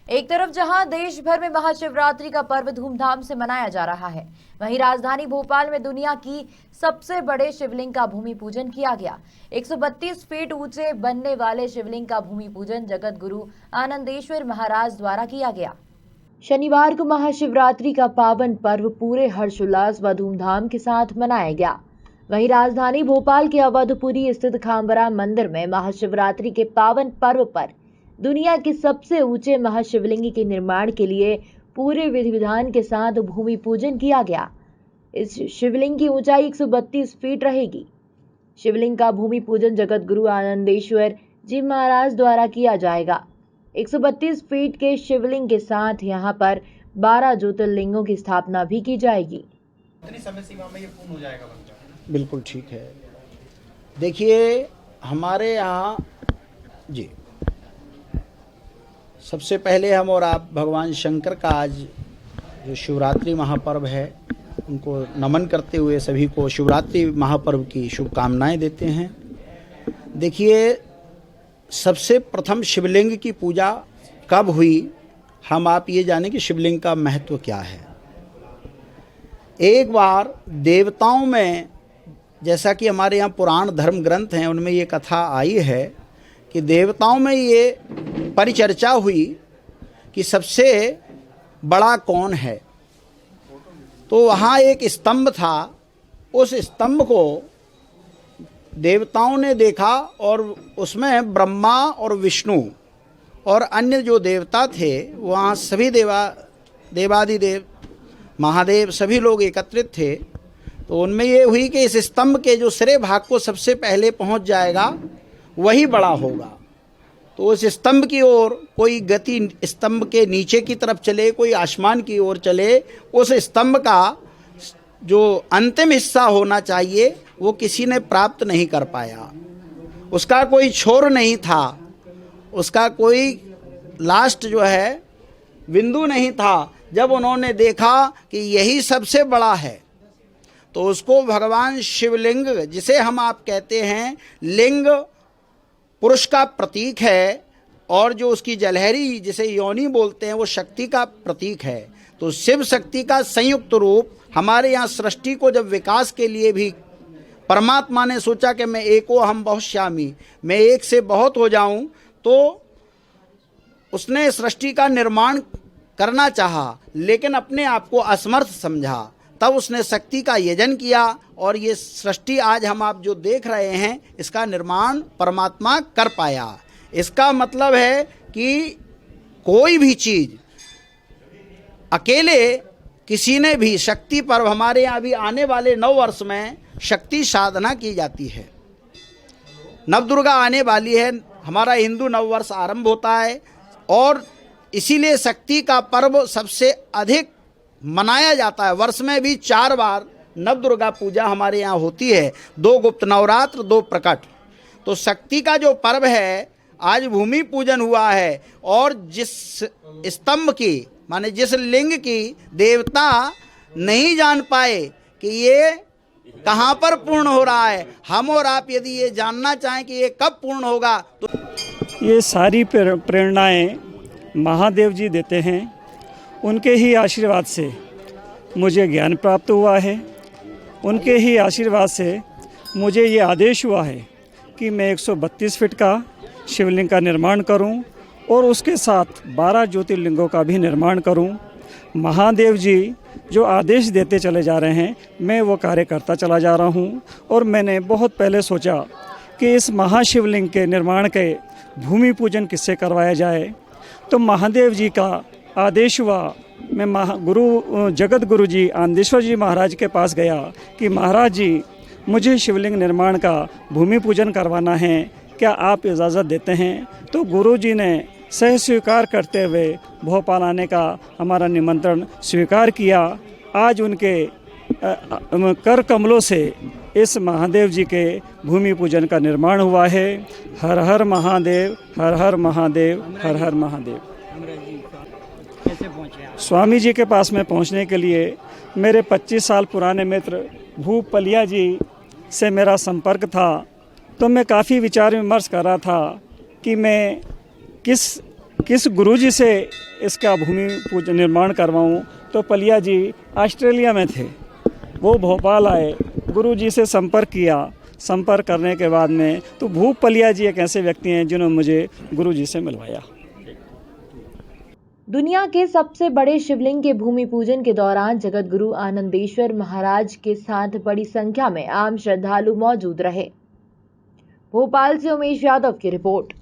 एक तरफ जहां देश भर में महाशिवरात्रि का पर्व धूमधाम से मनाया जा रहा है, वहीं राजधानी भोपाल में दुनिया की सबसे बड़े शिवलिंग का भूमि पूजन किया गया। 132 फीट ऊंचे बनने वाले शिवलिंग का भूमि पूजन जगत गुरु आनंदेश्वर महाराज द्वारा किया गया। शनिवार को महाशिवरात्रि का पावन पर्व पूरे हर्षोल्लास व धूमधाम के साथ मनाया गया। वहीं राजधानी भोपाल के अवधपुरी स्थित खांबरा मंदिर में महाशिवरात्रि के पावन पर्व पर दुनिया के सबसे ऊंचे महाशिवलिंग के निर्माण के लिए पूरे विधि विधान के साथ भूमि पूजन किया गया। इस शिवलिंग की ऊंचाई 132 फीट रहेगी। शिवलिंग का भूमि पूजन जगत गुरु आनंदेश्वर जी महाराज द्वारा किया जाएगा। 132 फीट के शिवलिंग के साथ यहाँ पर 12 ज्योतिर्लिंगों की स्थापना भी की जाएगी। कितनी समय सीमा में ये पूर्ण हो जाएगा बनकर? बिल्कुल ठीक है। देखिए, हमारे यहाँ जी सबसे पहले हम और आप भगवान शंकर का आज जो शिवरात्रि महापर्व है उनको नमन करते हुए सभी को शिवरात्रि महापर्व की शुभकामनाएं देते हैं। देखिए, सबसे प्रथम शिवलिंग की पूजा कब हुई, हम आप ये जानें कि शिवलिंग का महत्व क्या है। एक बार देवताओं में, जैसा कि हमारे यहाँ पुराण धर्म ग्रंथ हैं उनमें ये कथा आई है कि देवताओं में ये परिचर्चा हुई कि सबसे बड़ा कौन है। तो वहाँ एक स्तंभ था, उस स्तंभ को देवताओं ने देखा और उसमें ब्रह्मा और विष्णु और अन्य जो देवता थे वहाँ सभी देवादिदेव महादेव सभी लोग एकत्रित थे। तो उनमें ये हुई कि इस स्तंभ के जो सिरे भाग को सबसे पहले पहुँच जाएगा वही बड़ा होगा। तो उस स्तंभ की ओर कोई गति स्तंभ के नीचे की तरफ चले, कोई आसमान की ओर चले, उस स्तंभ का जो अंतिम हिस्सा होना चाहिए वो किसी ने प्राप्त नहीं कर पाया। उसका कोई छोर नहीं था, उसका कोई लास्ट जो है बिंदु नहीं था। जब उन्होंने देखा कि यही सबसे बड़ा है तो उसको भगवान शिवलिंग, जिसे हम आप कहते हैं लिंग पुरुष का प्रतीक है और जो उसकी जलहरी जिसे योनि बोलते हैं वो शक्ति का प्रतीक है। तो शिव शक्ति का संयुक्त रूप हमारे यहाँ सृष्टि को जब विकास के लिए भी परमात्मा ने सोचा कि मैं एको हम बहुश्यामी, मैं एक से बहुत हो जाऊं, तो उसने सृष्टि का निर्माण करना चाहा लेकिन अपने आप को असमर्थ समझा। तब उसने शक्ति का यजन किया और ये सृष्टि आज हम आप जो देख रहे हैं इसका निर्माण परमात्मा कर पाया। इसका मतलब है कि कोई भी चीज़ अकेले किसी ने भी, शक्ति पर्व हमारे यहाँ भी आने वाले 9 वर्ष में शक्ति साधना की जाती है। नवदुर्गा आने वाली है, हमारा हिंदू नववर्ष आरंभ होता है और इसीलिए शक्ति का पर्व सबसे अधिक मनाया जाता है। वर्ष में भी 4 बार नवदुर्गा पूजा हमारे यहाँ होती है, 2 गुप्त नवरात्र, 2 प्रकट। तो शक्ति का जो पर्व है आज भूमि पूजन हुआ है और जिस स्तंभ की माने जिस लिंग की देवता नहीं जान पाए कि ये कहाँ पर पूर्ण हो रहा है, हम और आप यदि ये जानना चाहें कि ये कब पूर्ण होगा तो ये सारी प्रेरणाएं महादेव जी देते हैं। उनके ही आशीर्वाद से मुझे ज्ञान प्राप्त हुआ है। उनके ही आशीर्वाद से मुझे ये आदेश हुआ है कि मैं 132 फीट का शिवलिंग का निर्माण करूं और उसके साथ 12 ज्योतिर्लिंगों का भी निर्माण करूं। महादेव जी जो आदेश देते चले जा रहे हैं मैं वो कार्य करता चला जा रहा हूं। और मैंने बहुत पहले सोचा कि इस महाशिवलिंग के निर्माण के भूमि पूजन किससे करवाया जाए, तो महादेव जी का आदेश हुआ। मैं जगत गुरु जी आनंदेश्वर जी महाराज के पास गया कि महाराज जी मुझे शिवलिंग निर्माण का भूमि पूजन करवाना है, क्या आप इजाज़त देते हैं। तो गुरु जी ने सह स्वीकार करते हुए भोपाल आने का हमारा निमंत्रण स्वीकार किया। आज उनके कर कमलों से इस महादेव जी के भूमि पूजन का निर्माण हुआ है। हर हर महादेव, हर हर महादेव, हर हर महादेव। स्वामी जी के पास में पहुंचने के लिए मेरे 25 साल पुराने मित्र भूप पलिया जी से मेरा संपर्क था। तो मैं काफ़ी विचार विमर्श कर रहा था कि मैं किस किस गुरुजी से इसका भूमि पूजन निर्माण करवाऊं, तो पलिया जी ऑस्ट्रेलिया में थे। वो भोपाल आए, गुरुजी से संपर्क किया। संपर्क करने के बाद में तो भूप पलिया जी एक ऐसे व्यक्ति हैं जिन्होंने मुझे गुरुजी से मिलवाया। दुनिया के सबसे बड़े शिवलिंग के भूमि पूजन के दौरान जगत गुरु आनंदेश्वर महाराज के साथ बड़ी संख्या में आम श्रद्धालु मौजूद रहे। भोपाल से उमेश यादव की रिपोर्ट।